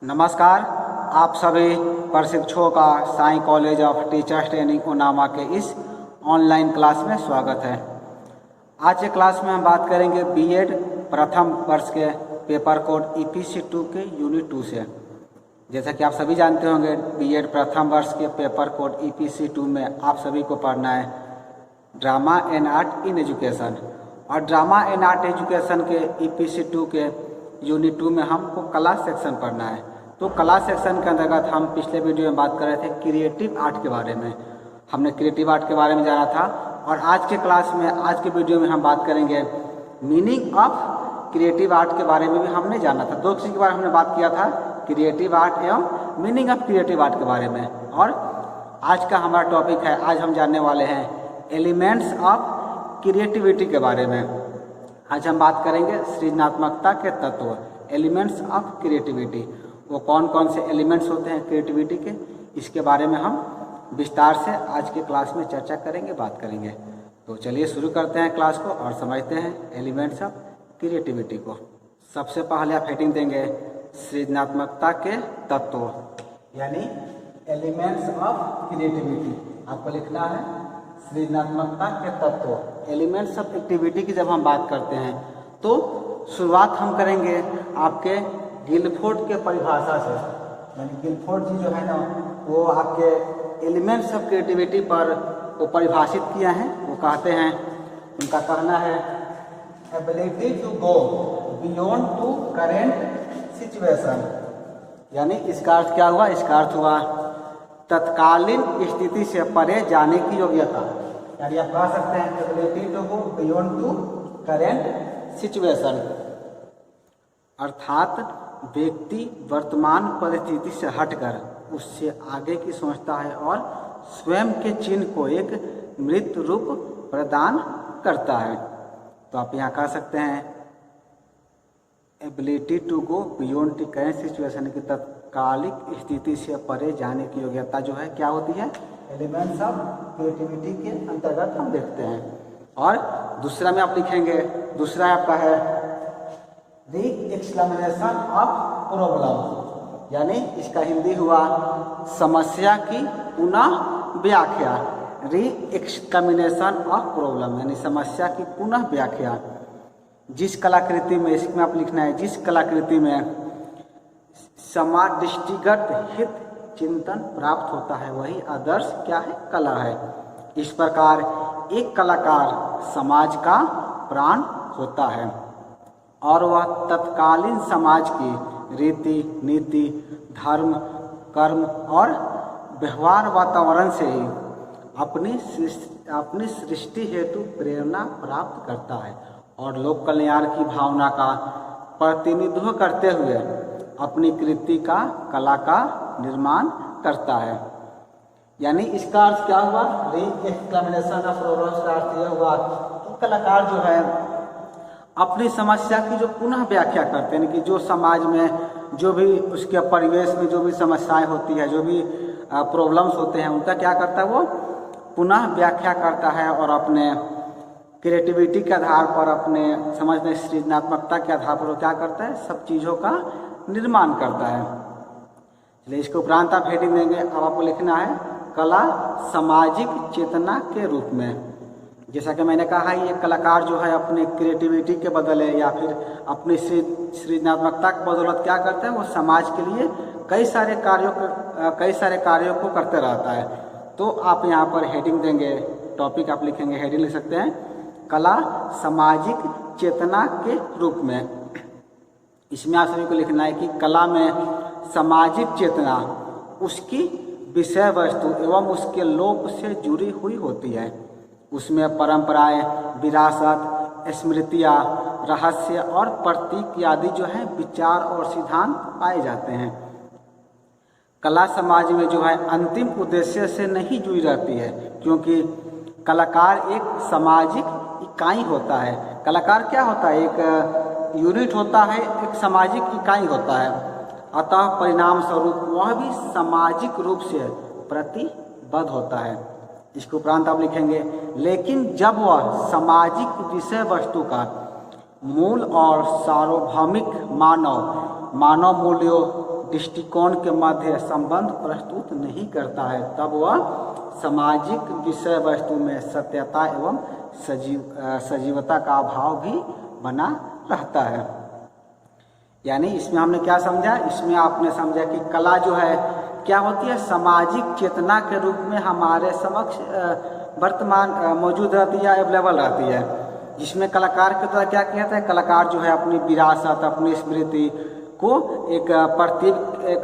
नमस्कार। आप सभी प्रशिक्षुओं का Sai college of teachers training उनामा के इस ऑनलाइन क्लास में स्वागत है। आज के क्लास में हम बात करेंगे बीएड प्रथम वर्ष के पेपर कोड ईपीसी 2 के यूनिट 2 से। जैसा कि आप सभी जानते होंगे, बीएड प्रथम वर्ष के पेपर कोड ईपीसी 2 में आप सभी को पढ़ना है drama and art in education. और ड्रामा एंड आर्ट एजुकेशन के ईपीसी 2 के यूनिट 2 में हमको कला सेक्शन पढ़ना है। तो कला सेक्शन के अंतर्गत हम पिछले वीडियो में बात कर रहे थे क्रिएटिव आर्ट के बारे में। हमने क्रिएटिव आर्ट के बारे में जाना था और आज के क्लास में, आज के वीडियो में हम बात करेंगे मीनिंग ऑफ क्रिएटिव आर्ट के बारे में भी हमने जाना था। दो चीज़ के बारे में हमने बात किया था, क्रिएटिव आर्ट एवं मीनिंग ऑफ क्रिएटिव आर्ट के बारे में। और आज का हमारा टॉपिक है, आज हम जानने वाले हैं एलिमेंट्स ऑफ क्रिएटिविटी के बारे में। आज हम बात करेंगे सृजनात्मकता के तत्व, एलिमेंट्स ऑफ क्रिएटिविटी। वो कौन कौन से एलिमेंट्स होते हैं क्रिएटिविटी के, इसके बारे में हम विस्तार से आज के क्लास में चर्चा करेंगे, बात करेंगे। तो चलिए शुरू करते हैं क्लास को और समझते हैं एलिमेंट्स ऑफ क्रिएटिविटी को। सबसे पहले आप हेडिंग देंगे सृजनात्मकता के तत्व, यानी एलिमेंट्स ऑफ क्रिएटिविटी। आपको लिखना है सृजनात्मकता के तत्व, एलिमेंट्स ऑफ एक्टिविटी की जब हम बात करते हैं तो शुरुआत हम करेंगे आपके गिलफोर्ड के परिभाषा से। यानी गिलफोर्ड जी जो है ना, वो आपके एलिमेंट्स ऑफ क्रिएटिविटी पर वो परिभाषित किया है। वो कहते हैं, उनका कहना है ability to go beyond to current situation. यानी इसका अर्थ क्या हुआ? इसका अर्थ हुआ तत्कालीन स्थिति से परे जाने की योग्यता। यानी आप कह सकते हैं ability to go beyond to current situation, अर्थात व्यक्ति वर्तमान परिस्थिति से हटकर उससे आगे की सोचता है और स्वयं के चिन्ह को एक मृत रूप प्रदान करता है। तो आप यहाँ कह सकते हैं ability to go beyond the current situation की तत्कालिक स्थिति से परे जाने की योग्यता जो है क्या होती है? एलिमेंट्स ऑफ क्रिएटिविटी के अंतर्गत हम देखते हैं। और दूसरा में आप लिखेंगे, दूसरा आपका है द एक्सप्लेनेशन ऑफ प्रॉब्लम। यानी इसका हिंदी हुआ समस्या की पुनः व्याख्या। री एक्सप्लेनेशन ऑफ प्रॉब्लम यानी समस्या की पुनः व्याख्या। जिस कलाकृति में, इसमें आप लिखना है जिस कलाकृति में समाज दृष्टिगत हित चिंतन प्राप्त होता है वही आदर्श क्या है? कला है। इस प्रकार एक कलाकार समाज का प्राण होता है और वह तत्कालीन समाज की रीति नीति, धर्म, कर्म और व्यवहार वातावरण से ही अपनी सृष्टि हेतु प्रेरणा प्राप्त करता है और लोक कल्याण की भावना का प्रतिनिधित्व करते हुए अपनी कृति का, कला का निर्माण करता है। यानी इसका अर्थ क्या हुआ? री एक्सप्लेनेशन ऑफ प्रॉब्लम का अर्थ यह हुआ कि कलाकार जो है अपनी समस्या की जो पुनः व्याख्या करते हैं, कि जो समाज में जो भी उसके परिवेश में जो भी समस्याएं होती है, जो भी प्रॉब्लम्स होते हैं, उनका क्या करता है? वो पुनः व्याख्या करता है और अपने क्रिएटिविटी के आधार पर, अपने समझने सृजनात्मकता के आधार पर वो क्या करता है? सब चीज़ों का निर्माण करता है। चलिए इसके उपरांत आप हेडिंग देंगे। अब आपको लिखना है कला सामाजिक चेतना के रूप में। जैसा कि मैंने कहा, ये कलाकार जो है अपने क्रिएटिविटी के बदले या फिर अपनी सृजनात्मकता के बदौलत क्या करता है? वो समाज के लिए कई सारे कार्यों को करते रहता है। तो आप यहाँ पर हेडिंग देंगे, टॉपिक आप लिखेंगे, हेडिंग लिख सकते हैं कला सामाजिक चेतना के रूप में। इसमें आप सभी को लिखना है कि कला में सामाजिक चेतना उसकी विषय वस्तु एवं उसके लोक से जुड़ी हुई होती है। उसमें परंपराएं, विरासत, स्मृतियाँ, रहस्य और प्रतीक आदि जो है विचार और सिद्धांत पाए जाते हैं। कला समाज में जो है अंतिम उद्देश्य से नहीं जुड़ी रहती है, क्योंकि कलाकार एक सामाजिक इकाई होता है। कलाकार क्या होता है? एक यूनिट होता है, एक सामाजिक इकाई होता है। अतः परिणाम स्वरूप वह भी सामाजिक रूप से प्रतिबद्ध होता है। इसके उपरांत आप लिखेंगे लेकिन जब वह सामाजिक विषय वस्तु का मूल और सार्वभौमिक मानव मूल्यों, दृष्टिकोण के मध्य संबंध प्रस्तुत नहीं करता है, तब वह सामाजिक विषय वस्तु में सत्यता एवं सजीवता का अभाव भी बना रहता है। यानी इसमें हमने क्या समझा, इसमें आपने समझा कि कला जो है क्या होती है, सामाजिक चेतना के रूप में हमारे समक्ष वर्तमान मौजूद रहती है, अवेलेबल रहती है, जिसमें कलाकार के द्वारा क्या किया जाता है, कलाकार जो है अपनी विरासत, अपनी स्मृति को एक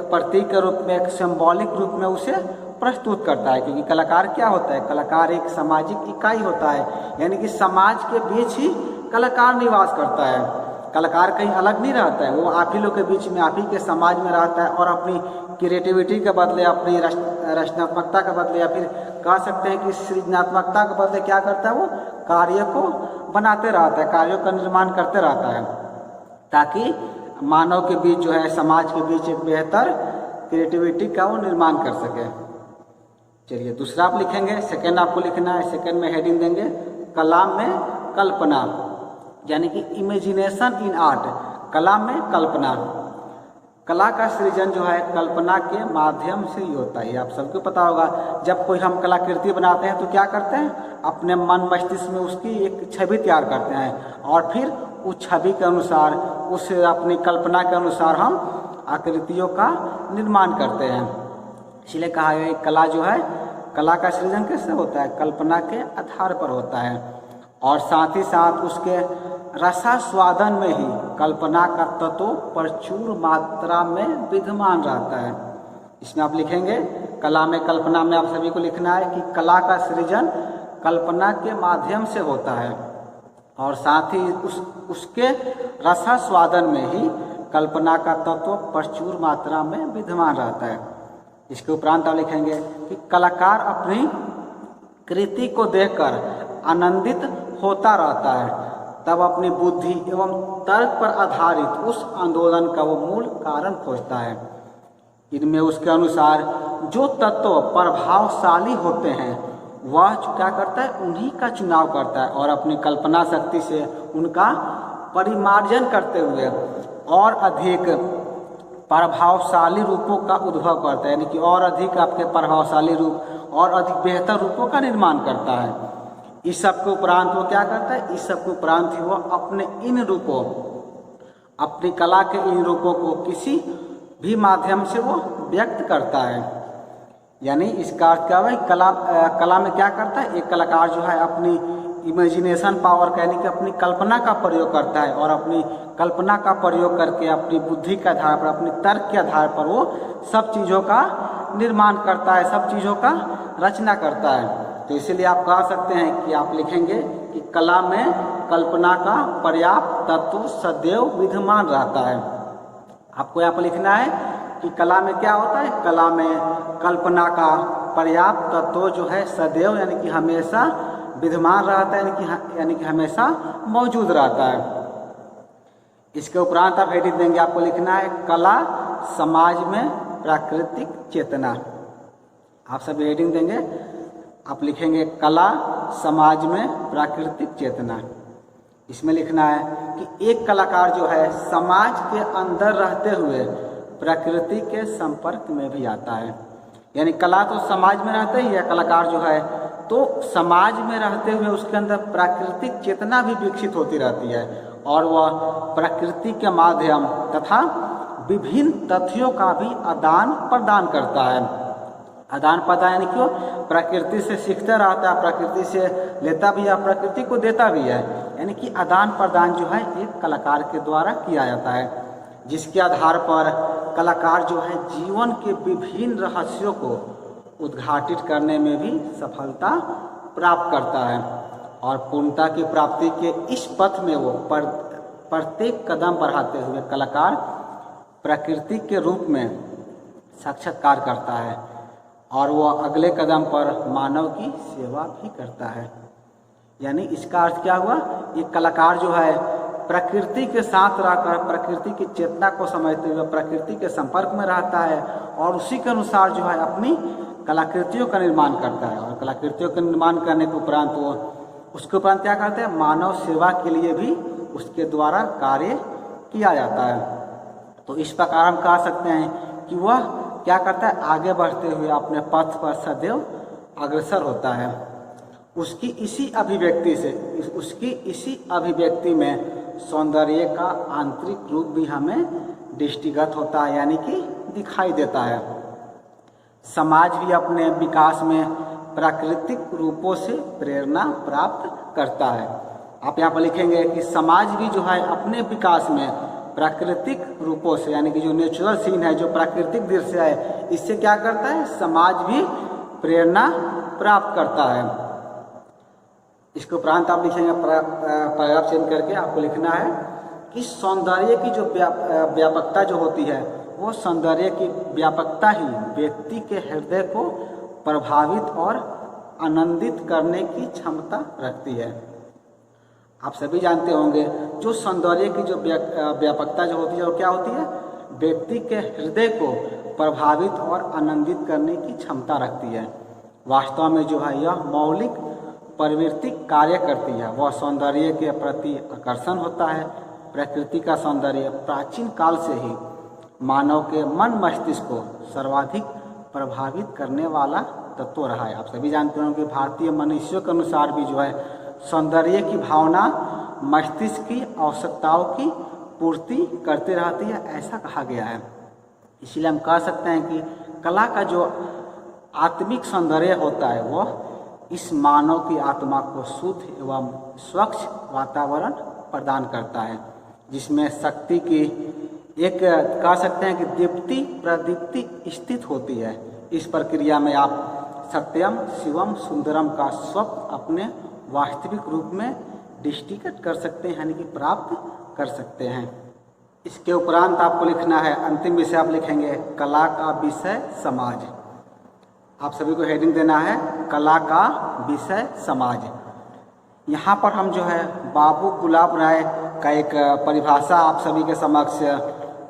प्रतीक के रूप में, एक सिंबॉलिक रूप में उसे प्रस्तुत करता है। क्योंकि कलाकार क्या होता है, कलाकार एक सामाजिक इकाई होता है, यानी कि समाज के बीच ही कलाकार निवास करता है। कलाकार कहीं अलग नहीं रहता है, वो आप ही लोग के बीच में, आप ही के समाज में रहता है और अपनी क्रिएटिविटी के बदले, अपनी रचनात्मकता के बदले, या फिर कह सकते हैं कि सृजनात्मकता के बदले क्या करता है, वो कार्य को बनाते रहता है, कार्यों का निर्माण करते रहता है, ताकि मानव के बीच जो है, समाज के बीच एक बेहतर क्रिएटिविटी का वो निर्माण कर सके। चलिए दूसरा आप लिखेंगे, सेकेंड आपको लिखना है। सेकेंड में हेडिंग देंगे कला में कल्पना, यानी कि इमेजिनेशन इन आर्ट, कला में कल्पना। कला का सृजन जो है कल्पना के माध्यम से ही होता है। आप सबको पता होगा, जब कोई हम कलाकृति बनाते हैं तो क्या करते हैं, अपने मन मस्तिष्क में उसकी एक छवि तैयार करते हैं और फिर उस छवि के अनुसार, उस अपनी कल्पना के अनुसार हम आकृतियों का निर्माण करते हैं। इसलिए कहा गया कला जो है, कला का सृजन कैसे होता है, कल्पना के आधार पर होता है और साथ ही साथ उसके रसास्वादन में ही कल्पना का तत्व प्रचुर मात्रा में विद्यमान रहता है। इसमें आप लिखेंगे कला में कल्पना में आप सभी को लिखना है कि कला का सृजन कल्पना के माध्यम से होता है और साथ ही उसके रसास्वादन में ही कल्पना का तत्व प्रचुर मात्रा में विद्यमान रहता है। इसके उपरांत आप लिखेंगे कि कलाकार अपनी कृति को देखकर आनंदित होता रहता है, तब अपनी बुद्धि एवं तर्क पर आधारित उस आंदोलन का वो मूल कारण खोजता है। इनमें उसके अनुसार जो तत्व प्रभावशाली होते हैं वह क्या करता है, उन्हीं का चुनाव करता है और अपनी कल्पना शक्ति से उनका परिमार्जन करते हुए और अधिक प्रभावशाली रूपों का उद्भव करता है, यानी कि और अधिक आपके प्रभावशाली रूप और अधिक बेहतर रूपों का निर्माण करता है। इस सब के उपरांत वो क्या करता है, इस सब के उपरांत ही वो अपने इन रूपों, अपनी कला के इन रूपों को किसी भी माध्यम से वो व्यक्त करता है। यानी इसका अर्थ क्या है, कला में क्या करता है, एक कलाकार जो है अपनी इमेजिनेशन पावर का, यानी कि अपनी कल्पना का प्रयोग करता है और अपनी कल्पना का प्रयोग करके अपनी बुद्धि के आधार पर, अपने तर्क के आधार पर वो सब चीज़ों का निर्माण करता है, सब चीज़ों का रचना करता है। तो इसीलिए आप कह सकते हैं कि आप लिखेंगे कि कला में कल्पना का पर्याप्त तत्व सदैव विद्यमान रहता है। आपको यहाँ पर लिखना है कि कला में क्या होता है, कला में कल्पना का पर्याप्त तत्व जो है सदैव, यानी कि हमेशा विद्यमान रहता है, यानी कि हमेशा मौजूद रहता है। इसके उपरांत आप हेडिंग देंगे, आपको लिखना है कला समाज में प्राकृतिक चेतना। आप सब हेडिंग देंगे, आप लिखेंगे कला समाज में प्राकृतिक चेतना। इसमें लिखना है कि एक कलाकार जो है समाज के अंदर रहते हुए प्रकृति के संपर्क में भी आता है। यानी कला तो समाज में रहता ही है, कलाकार जो है तो समाज में रहते हुए उसके अंदर प्राकृतिक चेतना भी विकसित होती रहती है और वह प्रकृति के माध्यम तथा विभिन्न तथ्यों का भी आदान प्रदान करता है। आदान प्रदान यानी क्यों, प्रकृति से सीखता रहता है, प्रकृति से लेता भी है, प्रकृति को देता भी है। यानी कि आदान प्रदान जो है एक कलाकार के द्वारा किया जाता है, जिसके आधार पर कलाकार जो है जीवन के विभिन्न रहस्यों को उद्घाटित करने में भी सफलता प्राप्त करता है और पूर्णता की प्राप्ति के इस पथ में वो प्रत्येक कदम बढ़ाते हुए कलाकार प्रकृति के रूप में साक्षात्कार करता है और वह अगले कदम पर मानव की सेवा भी करता है। यानी इसका अर्थ क्या हुआ, ये कलाकार जो है प्रकृति के साथ रहकर प्रकृति की चेतना को समझते हुए प्रकृति के संपर्क में रहता है और उसी के अनुसार जो है अपनी कलाकृतियों का निर्माण करता है और कलाकृतियों का निर्माण करने के उपरांत वो उसके उपरांत क्या करते हैं, मानव सेवा के लिए भी उसके द्वारा कार्य किया जाता है। तो इस प्रकार हम कह सकते हैं कि वह क्या करता है, आगे बढ़ते हुए अपने पथ पर सदैव अग्रसर होता है। उसकी इसी अभिव्यक्ति में सौंदर्य का आंतरिक रूप भी हमें दृष्टिगत होता है, यानी कि दिखाई देता है। समाज भी अपने विकास में प्राकृतिक रूपों से प्रेरणा प्राप्त करता है। आप यहाँ पर लिखेंगे कि समाज भी जो है अपने विकास में प्राकृतिक रूपों से, यानी कि जो नेचुरल सीन है, जो प्राकृतिक दृश्य है, इससे क्या करता है, समाज भी प्रेरणा प्राप्त करता है। इसके उपरांत आप लिखेंगे, पैराग्राफ चेंज करके आपको लिखना है कि सौंदर्य की जो व्यापकता जो होती है, वो सौंदर्य की व्यापकता ही व्यक्ति के हृदय को प्रभावित और आनंदित करने की क्षमता रखती है। आप सभी जानते होंगे जो सौंदर्य की जो व्यापकता जो होती है वो क्या होती है, व्यक्ति के हृदय को प्रभावित और आनंदित करने की क्षमता रखती है। वास्तव में जो है यह मौलिक प्रवृत्तिक कार्य करती है। वह सौंदर्य के प्रति आकर्षण होता है। प्रकृति का सौंदर्य प्राचीन काल से ही मानव के मन मस्तिष्क को सर्वाधिक प्रभावित करने वाला तत्व रहा है। आप सभी जानते हो कि भारतीय मनुष्यों के अनुसार भी जो है सौंदर्य की भावना मस्तिष्क की आवश्यकताओं की पूर्ति करती रहती है, ऐसा कहा गया है। इसलिए हम कह सकते हैं कि कला का जो आत्मिक सौंदर्य होता है वह इस मानव की आत्मा को शुद्ध एवं स्वच्छ वातावरण प्रदान करता है, जिसमें शक्ति की एक कह सकते हैं कि दीप्ति प्रदीप्ति स्थित होती है। इस प्रक्रिया में आप सत्यम शिवम सुंदरम का स्वप्न अपने वास्तविक रूप में दृष्टिगत कर सकते हैं, यानी कि प्राप्त कर सकते हैं। इसके उपरांत आपको लिखना है, अंतिम विषय आप लिखेंगे कला का विषय समाज। आप सभी को हेडिंग देना है कला का विषय समाज। यहाँ पर हम जो है बाबू गुलाब राय का एक परिभाषा आप सभी के समक्ष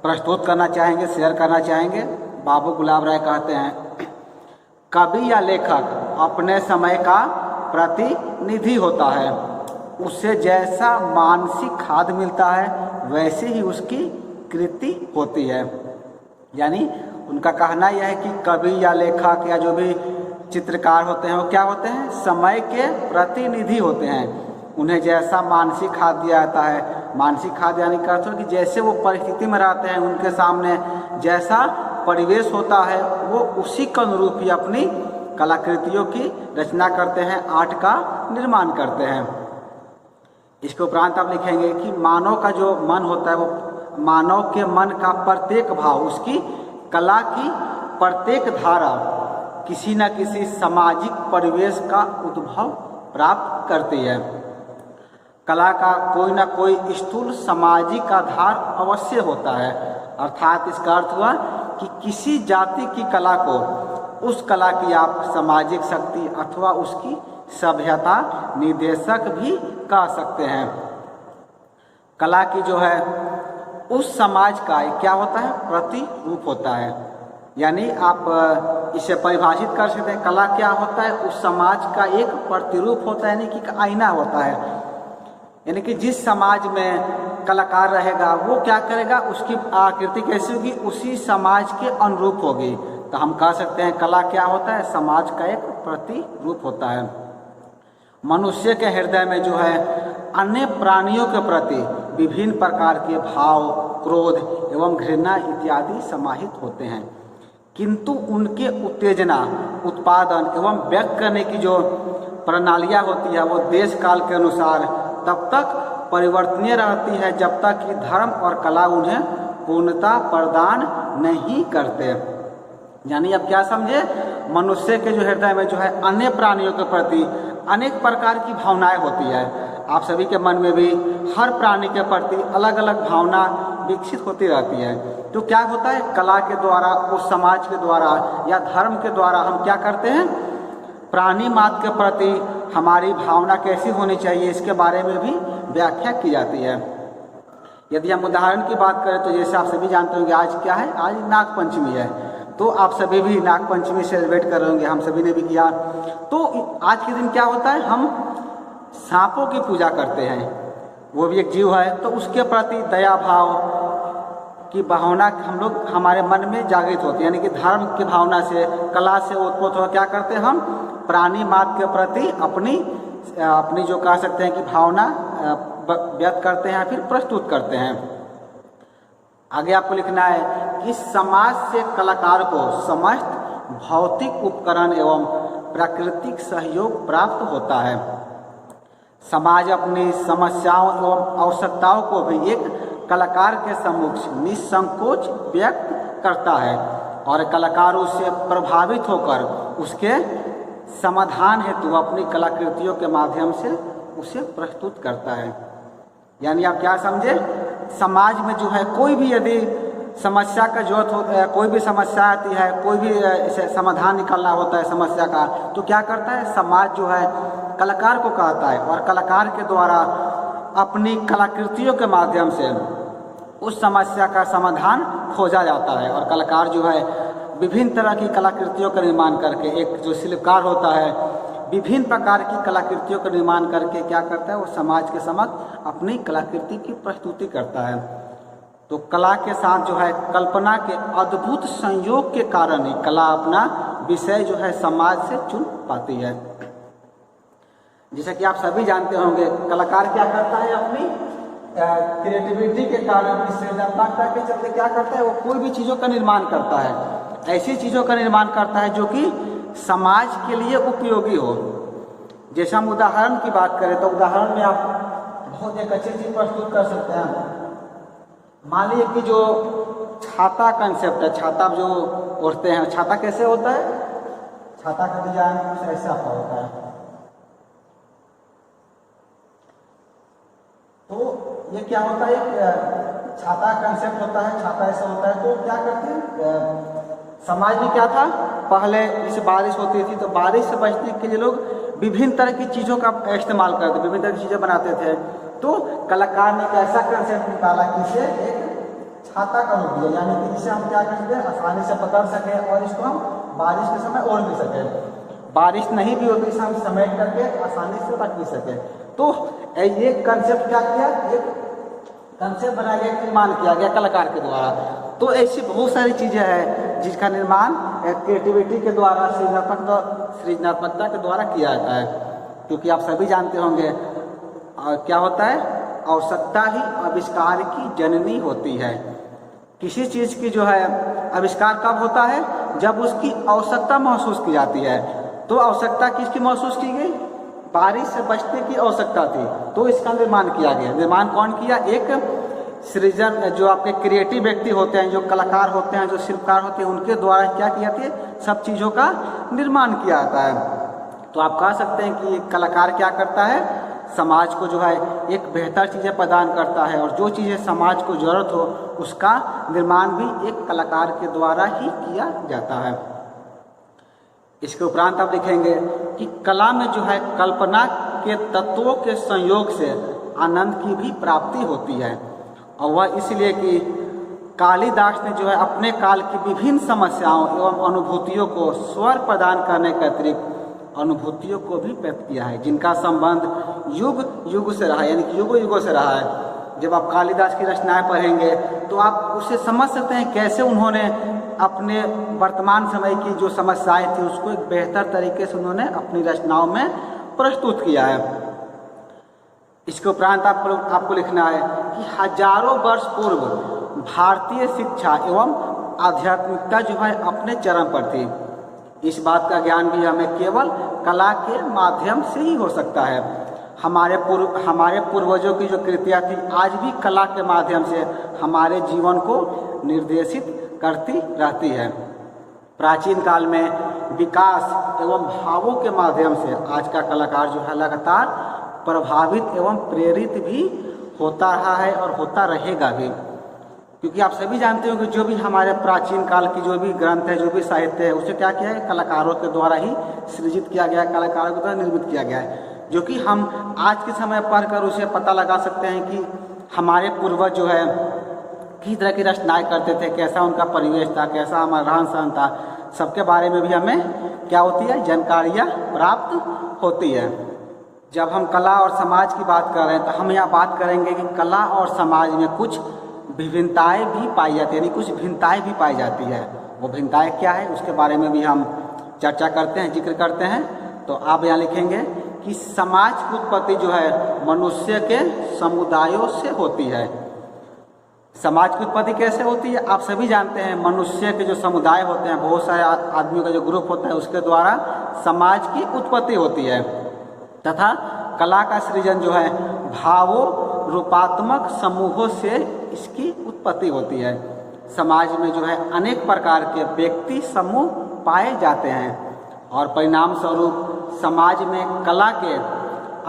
प्रस्तुत करना चाहेंगे, शेयर करना चाहेंगे। बाबू गुलाब राय कहते हैं, कवि या लेखक अपने समय का प्रतिनिधि होता है। उससे जैसा मानसिक खाद मिलता है वैसे ही उसकी कृति होती है। यानी उनका कहना यह है कि कवि या लेखक या जो भी चित्रकार होते हैं वो क्या होते हैं, समय के प्रतिनिधि होते हैं। उन्हें जैसा मानसिक खाद दिया जाता है, मानसिक खाद यानी कहते हैं कि जैसे वो परिस्थिति में रहते हैं, उनके सामने जैसा परिवेश होता है वो उसी के अनुरूप ही अपनी कलाकृतियों की रचना करते हैं, आर्ट का निर्माण करते हैं। इसके उपरांत आप लिखेंगे कि मानव का जो मन होता है वो मानव के मन का प्रत्येक भाव उसकी कला की प्रत्येक धारा किसी न किसी सामाजिक परिवेश का उद्भव प्राप्त करती है। कला का कोई न कोई स्थूल सामाजिक आधार अवश्य होता है। अर्थात इसका अर्थ हुआ कि किसी जाति की कला को उस कला की आप सामाजिक शक्ति अथवा उसकी सभ्यता निर्देशक भी कह सकते हैं। कला की जो है उस समाज का क्या होता है, प्रतिरूप होता है। यानी आप इसे परिभाषित कर सकते हैं, कला क्या होता है, उस समाज का एक प्रतिरूप होता है, यानी कि आईना होता है। यानी कि जिस समाज में कलाकार रहेगा वो क्या करेगा, उसकी आकृति कैसी होगी, उसी समाज के अनुरूप होगी। तो हम कह सकते हैं कला क्या होता है, समाज का एक प्रतिरूप होता है। मनुष्य के हृदय में जो है अन्य प्राणियों के प्रति विभिन्न प्रकार के भाव, क्रोध एवं घृणा इत्यादि समाहित होते हैं, किंतु उनके उत्तेजना, उत्पादन एवं व्यक्त करने की जो प्रणालियाँ होती है वो देश काल के अनुसार तब तक परिवर्तनीय रहती है जब तक कि धर्म और कला उन्हें पूर्णता प्रदान नहीं करते। यानी अब क्या समझे, मनुष्य के जो हृदय में जो है अन्य प्राणियों के प्रति अनेक प्रकार की भावनाएं होती है। आप सभी के मन में भी हर प्राणी के प्रति अलग अलग भावना विकसित होती रहती है। तो क्या होता है, कला के द्वारा, उस समाज के द्वारा या धर्म के द्वारा हम क्या करते हैं, प्राणी मात्र के प्रति हमारी भावना कैसी होनी चाहिए इसके बारे में भी व्याख्या की जाती है। यदि हम उदाहरण की बात करें तो जैसे आप सभी जानते होंगे आज क्या है, आज नागपंचमी है। तो आप सभी भी नागपंचमी सेलिब्रेट कर रहे होंगे, हम सभी ने भी किया। तो आज के दिन क्या होता है, हम सांपों की पूजा करते हैं। वो भी एक जीव है, तो उसके प्रति दया भाव की भावना हम लोग हमारे मन में जागृत होती है, यानी कि धर्म की भावना से, कला से उत्पन्न हो क्या करते हैं हम प्राणी मात्र के प्रति अपनी जो कह सकते हैं कि भावना व्यक्त करते हैं, फिर प्रस्तुत करते हैं। आगे आपको लिखना है कि समाज से कलाकार को समस्त भौतिक उपकरण एवं प्राकृतिक सहयोग प्राप्त होता है। समाज अपनी समस्याओं एवं आवश्यकताओं को भी एक कलाकार के सम्मुख निसंकोच व्यक्त करता है और कलाकार उससे प्रभावित होकर उसके समाधान हेतु अपनी कलाकृतियों के माध्यम से उसे प्रस्तुत करता है। यानी आप क्या समझे, समाज में जो है कोई भी यदि समस्या का जरूरत होता है, कोई भी समस्या आती है, कोई भी इसे समाधान निकालना होता है समस्या का, तो क्या करता है समाज जो है कलाकार को कहता है और कलाकार के द्वारा अपनी कलाकृतियों के माध्यम से उस समस्या का समाधान खोजा जाता है। और कलाकार जो है विभिन्न तरह की कलाकृतियों का निर्माण करके, एक जो शिल्पकार होता है विभिन्न प्रकार की कलाकृतियों का निर्माण करके क्या करता है, वो समाज के समक्ष अपनी कलाकृति की प्रस्तुति करता है। तो कला के साथ जो है कल्पना के अद्भुत संयोग के कारण ही कला अपना विषय जो है समाज से चुन पाती है। जैसा कि आप सभी जानते होंगे, कलाकार क्या करता है अपनी क्रिएटिविटी के कारण, सृजनात्मकता के चलते क्या करता है, वो कोई भी चीज़ों का निर्माण करता है, ऐसी चीज़ों का निर्माण करता है जो कि समाज के लिए उपयोगी हो। जैसे हम उदाहरण की बात करें तो उदाहरण में आप बहुत एक अच्छी चीज़ प्रस्तुत कर सकते हैं। मान लीजिए कि जो छाता कंसेप्ट है, छाता जो ओढ़ते हैं, छाता कैसे होता है, छाता का डिजाइन कुछ ऐसा होता है। तो ये क्या होता है, एक छाता कंसेप्ट होता है, छाता ऐसा होता है। तो क्या करते हैं समाज में क्या था, पहले जैसे बारिश होती थी तो बारिश से बचने के लिए लोग विभिन्न तरह की चीज़ों का इस्तेमाल करते, विभिन्न तरह की चीज़ें बनाते थे। तो कलाकार ने एक ऐसा कंसेप्ट निकाला कि इसे एक छाता का रूप दिया, यानी कि जिसे हम क्या कर सकें आसानी से पकड़ सकें और इसको हम बारिश के समय ओढ़ भी सकें। बारिश नहीं भी होती इसे हम समेट करके आसानी से रख भी सकें। तो ये कंसेप्ट क्या किया, एक कंसेप्ट बनाया गया, निर्माण किया गया कलाकार के द्वारा। तो ऐसी बहुत सारी चीज़ें हैं जिसका निर्माण क्रिएटिविटी के द्वारा, सृजनात्मकता के द्वारा किया जाता है। क्योंकि आप सभी जानते होंगे क्या होता है, आवश्यकता ही आविष्कार की जननी होती है। किसी चीज़ की जो है आविष्कार कब होता है, जब उसकी आवश्यकता महसूस की जाती है। तो आवश्यकता किसकी महसूस की गई, बारिश से बचने की आवश्यकता थी, तो इसका निर्माण किया गया। निर्माण कौन किया, एक सृजन जो आपके क्रिएटिव व्यक्ति होते हैं, जो कलाकार होते हैं, जो शिल्पकार होते हैं, उनके द्वारा क्या किया जाती है, सब चीज़ों का निर्माण किया जाता है। तो आप कह सकते हैं कि एक कलाकार क्या करता है, समाज को जो है एक बेहतर चीज़ें प्रदान करता है और जो चीज़ें समाज को ज़रूरत हो उसका निर्माण भी एक कलाकार के द्वारा ही किया जाता है। इसके उपरांत आप देखेंगे कि कला में जो है कल्पना के तत्वों के संयोग से आनंद की भी प्राप्ति होती है। और वह इसलिए कि कालिदास ने जो है अपने काल की विभिन्न समस्याओं एवं अनुभूतियों को स्वर प्रदान करने के अतिरिक्त अनुभूतियों को भी व्यक्त किया है, जिनका संबंध युग युग से रहा है, यानी कि युगों युगों से रहा है। जब आप कालिदास की रचनाएं पढ़ेंगे तो आप उसे समझ सकते हैं कैसे उन्होंने अपने वर्तमान समय की जो समस्याएं थी उसको एक बेहतर तरीके से उन्होंने अपनी रचनाओं में प्रस्तुत किया है। इसके उपरांत आपको लिखना है कि हजारों वर्ष पूर्व भारतीय शिक्षा एवं आध्यात्मिकता जो है अपने चरम पर थी। इस बात का ज्ञान भी हमें केवल कला के माध्यम से ही हो सकता है। हमारे पूर्वजों की जो कृतियाँ थी आज भी कला के माध्यम से हमारे जीवन को निर्देशित करती रहती है। प्राचीन काल में विकास एवं भावों के माध्यम से आज का कलाकार जो है लगातार प्रभावित एवं प्रेरित भी होता रहा है और होता रहेगा भी। क्योंकि आप सभी जानते हो कि जो भी हमारे प्राचीन काल की जो भी ग्रंथ है, जो भी साहित्य है, उसे क्या किया है, कलाकारों के द्वारा ही सृजित किया गया है, कलाकारों के द्वारा निर्मित किया गया है। जो कि हम आज के समय पढ़कर उसे पता लगा सकते हैं कि हमारे पूर्वज जो है किस तरह की रचनाएं करते थे, कैसा उनका परिवेश था, कैसा हमारा रहन सहन था, सबके बारे में भी हमें क्या होती है, जानकारियाँ प्राप्त होती है। जब हम कला और समाज की बात कर रहे हैं तो हम यहाँ बात करेंगे कि कला और समाज में कुछ विभिन्नताएं भी पाई जाती है, यानी कुछ भिन्नताएं भी पाई जाती है। वो भिन्नताएं क्या है उसके बारे में भी हम चर्चा करते हैं, जिक्र करते हैं। तो आप यहाँ लिखेंगे कि समाज की उत्पत्ति जो है मनुष्य के समुदायों से होती है। समाज की उत्पत्ति कैसे होती है? आप सभी जानते हैं, मनुष्य के जो समुदाय होते हैं, बहुत सारे आदमियों का जो ग्रुप होता है, उसके द्वारा समाज की उत्पत्ति होती है। तथा कला का सृजन जो है भावों रूपात्मक समूहों से इसकी उत्पत्ति होती है। समाज में जो है अनेक प्रकार के व्यक्ति समूह पाए जाते हैं और परिणाम स्वरूप समाज में कला के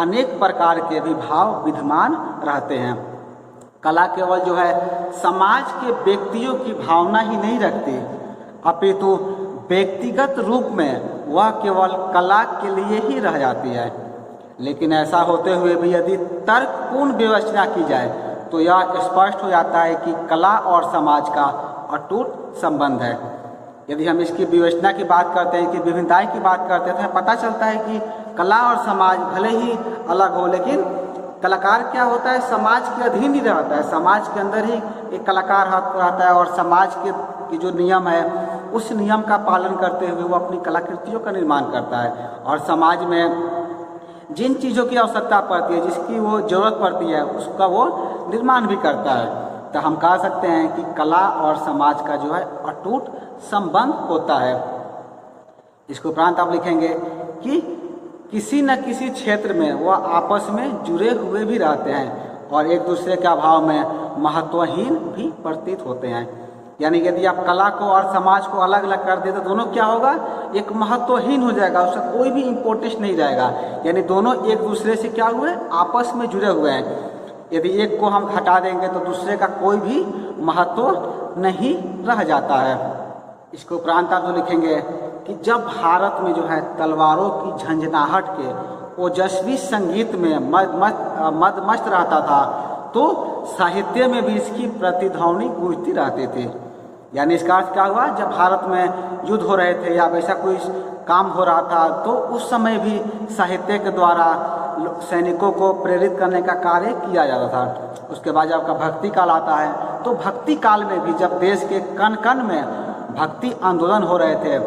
अनेक प्रकार के भी भाव विद्यमान रहते हैं। कला केवल जो है समाज के व्यक्तियों की भावना ही नहीं रखती, अपितु व्यक्तिगत रूप में वह केवल कला के लिए ही रह जाती है। लेकिन ऐसा होते हुए भी यदि तर्कपूर्ण विवेचना की जाए तो यह स्पष्ट हो जाता है कि कला और समाज का अटूट संबंध है। यदि हम इसकी विवेचना की बात करते हैं, कि विभिन्नताएं की बात करते हैं, तो पता चलता है कि कला और समाज भले ही अलग हो, लेकिन कलाकार क्या होता है, समाज के अधीन ही रहता है। समाज के अंदर ही एक कलाकार रहता है और समाज के जो नियम है उस नियम का पालन करते हुए वो अपनी कलाकृतियों का निर्माण करता है। और समाज में जिन चीज़ों की आवश्यकता पड़ती है, जिसकी वो ज़रूरत पड़ती है, उसका वो निर्माण भी करता है। तो हम कह सकते हैं कि कला और समाज का जो है अटूट संबंध होता है। इसके उपरांत आप लिखेंगे कि किसी न किसी क्षेत्र में वह आपस में जुड़े हुए भी रहते हैं और एक दूसरे के अभाव में महत्वहीन भी प्रतीत होते हैं। यानी यदि आप कला को और समाज को अलग अलग कर दे तो दोनों क्या होगा, एक महत्वहीन हो जाएगा, उसका कोई भी इम्पोर्टेंस नहीं रहेगा। यानी दोनों एक दूसरे से क्या हुए, आपस में जुड़े हुए हैं। यदि एक को हम हटा देंगे तो दूसरे का कोई भी महत्व नहीं रह जाता है। इसके उपरांत आप जो लिखेंगे कि जब भारत में जो है तलवारों की झंझनाहट के ओजस्वी संगीत में मदमस्त रहता था, तो साहित्य में भी इसकी प्रतिध्वनि गूंजती रहती थी। यानी इसका अर्थ क्या हुआ, जब भारत में युद्ध हो रहे थे या वैसा कोई काम हो रहा था, तो उस समय भी साहित्य के द्वारा सैनिकों को प्रेरित करने का कार्य किया जाता था। उसके बाद जब आपका भक्ति काल आता है, तो भक्ति काल में भी जब देश के कण कण में भक्ति आंदोलन हो रहे थे,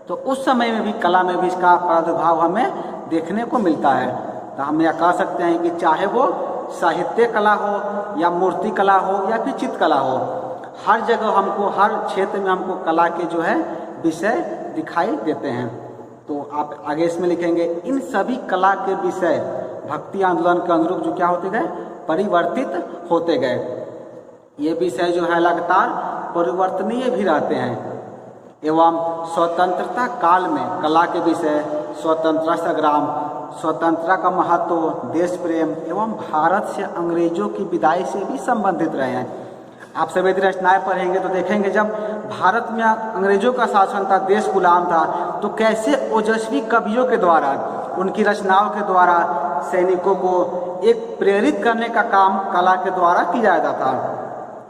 तो उस समय में भी कला में भी इसका प्रादुर्भाव हमें देखने को मिलता है। तो हम यह कह सकते हैं कि चाहे वो साहित्य कला हो या मूर्ति कला हो या फिर चित्रकला हो, हर जगह हमको, हर क्षेत्र में हमको कला के जो है विषय दिखाई देते हैं। तो आप आगे इसमें लिखेंगे, इन सभी कला के विषय भक्ति आंदोलन के अनुरूप जो क्या होते गए, परिवर्तित होते गए। ये विषय जो है लगातार परिवर्तनीय भी रहते हैं। एवं स्वतंत्रता काल में कला के विषय स्वतंत्रता संग्राम, स्वतंत्रता का महत्व, देश प्रेम एवं भारत से अंग्रेजों की विदाई से भी संबंधित रहे हैं। आप सभी यदि रचनाएं पढ़ेंगे तो देखेंगे, जब भारत में अंग्रेजों का शासन था, देश गुलाम था, तो कैसे ओजस्वी कवियों के द्वारा, उनकी रचनाओं के द्वारा सैनिकों को एक प्रेरित करने का काम कला के द्वारा किया जाता था।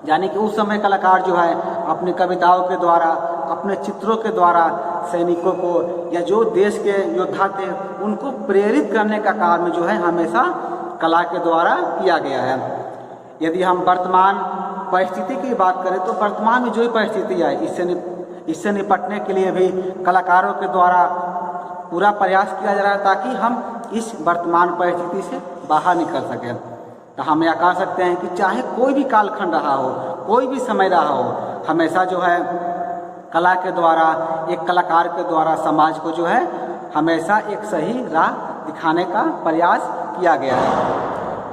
यानी कि उस समय कलाकार जो है अपनी कविताओं के द्वारा, अपने चित्रों के द्वारा सैनिकों को या जो देश के योद्धा थे उनको प्रेरित करने का कार्य जो है हमेशा कला के द्वारा किया गया है। यदि हम वर्तमान परिस्थिति की बात करें तो वर्तमान में जो परिस्थिति है इससे निपटने के लिए भी कलाकारों के द्वारा पूरा प्रयास किया जा रहा है, ताकि हम इस वर्तमान परिस्थिति से बाहर निकल सकें। तो हम यह कह सकते हैं कि चाहे कोई भी कालखंड रहा हो, कोई भी समय रहा हो, हमेशा जो है कला के द्वारा, एक कलाकार के द्वारा समाज को जो है हमेशा एक सही राह दिखाने का प्रयास किया गया है।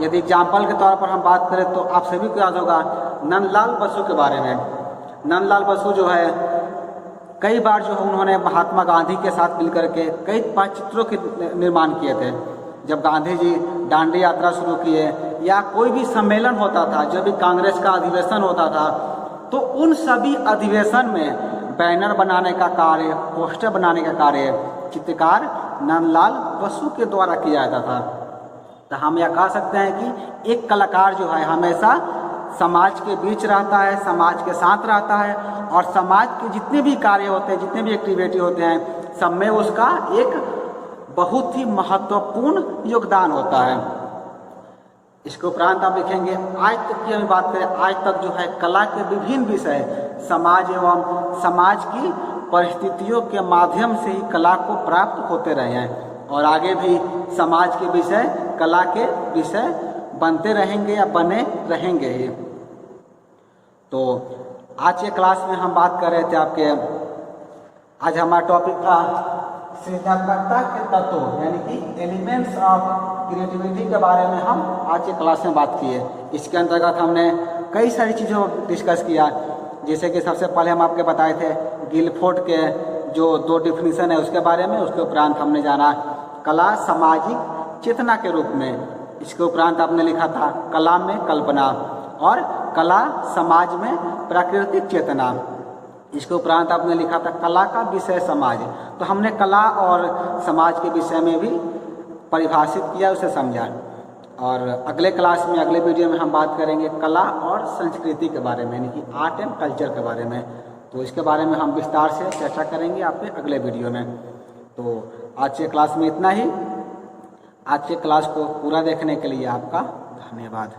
यदि एग्जाम्पल के तौर पर हम बात करें तो आप सभी को याद होगा नंदलाल बसु के बारे में। नंदलाल बसु जो है कई बार जो है उन्होंने महात्मा गांधी के साथ मिलकर के कई चित्रों के निर्माण किए थे। जब गांधी जी दांडी यात्रा शुरू किए या कोई भी सम्मेलन होता था, जब भी कांग्रेस का अधिवेशन होता था, तो उन सभी अधिवेशन में बैनर बनाने का कार्य, पोस्टर बनाने का कार्य चित्रकार नंदलाल बसु के द्वारा किया जाता था। तो हम यह कह सकते हैं कि एक कलाकार जो है हमेशा समाज के बीच रहता है, समाज के साथ रहता है और समाज के जितने भी कार्य होते हैं, जितने भी एक्टिविटी होते हैं, सब में उसका एक बहुत ही महत्वपूर्ण योगदान होता है। इसके उपरांत आप लिखेंगे आज तक की हम बात करें, आज तक जो है कला के विभिन्न विषय समाज एवं समाज की परिस्थितियों के माध्यम से ही कला को प्राप्त होते रहे हैं और आगे भी समाज के विषय, कला के विषय बनते रहेंगे या बने रहेंगे ही। तो आज के क्लास में हम बात कर रहे थे आपके, आज हमारा टॉपिक था सृजनात्मकता के तत्व यानी कि एलिमेंट्स ऑफ क्रिएटिविटी के बारे में हम आज के क्लास में बात किए। इसके अंतर्गत हमने कई सारी चीज़ों को डिस्कस किया, जैसे कि सबसे पहले हम आपके बताए थे गिलफोर्ड के जो 2 डिफिनीशन है उसके बारे में। उसके उपरांत हमने जाना कला सामाजिक चेतना के रूप में। इसके उपरांत आपने लिखा था कला में कल्पना और कला समाज में प्राकृतिक चेतना। इसके उपरांत आपने लिखा था कला का विषय समाज। तो हमने कला और समाज के विषय में भी परिभाषित किया, उसे समझा। और अगले क्लास में, अगले वीडियो में हम बात करेंगे कला और संस्कृति के बारे में, यानी कि आर्ट एंड कल्चर के बारे में। तो इसके बारे में हम विस्तार से चर्चा करेंगे आपके अगले वीडियो में। तो आज के क्लास में इतना ही। आज के क्लास को पूरा देखने के लिए आपका धन्यवाद।